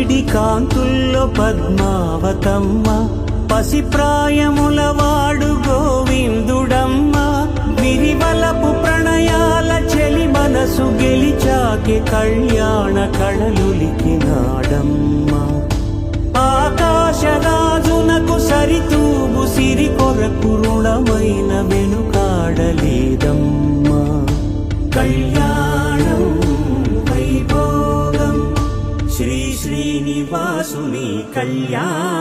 పసిడి కాంతుల్లో పద్మావతమ్మ, పసిప్రాయముల వాడు గోవిందుడమ్మ. విరివలపు ప్రణయాల చెలి మనసు గెలిచాకే కళ్యాణ కళలులికినాడమ్మ. ఆకాశరాజునకు సరితూగు సిరి కొరకు రుణమైన వెనుకాడలేదమ్మా. కళ్యాణం వైభోగం శ్రీ శ్రీనివాసుని కళ్యాణం.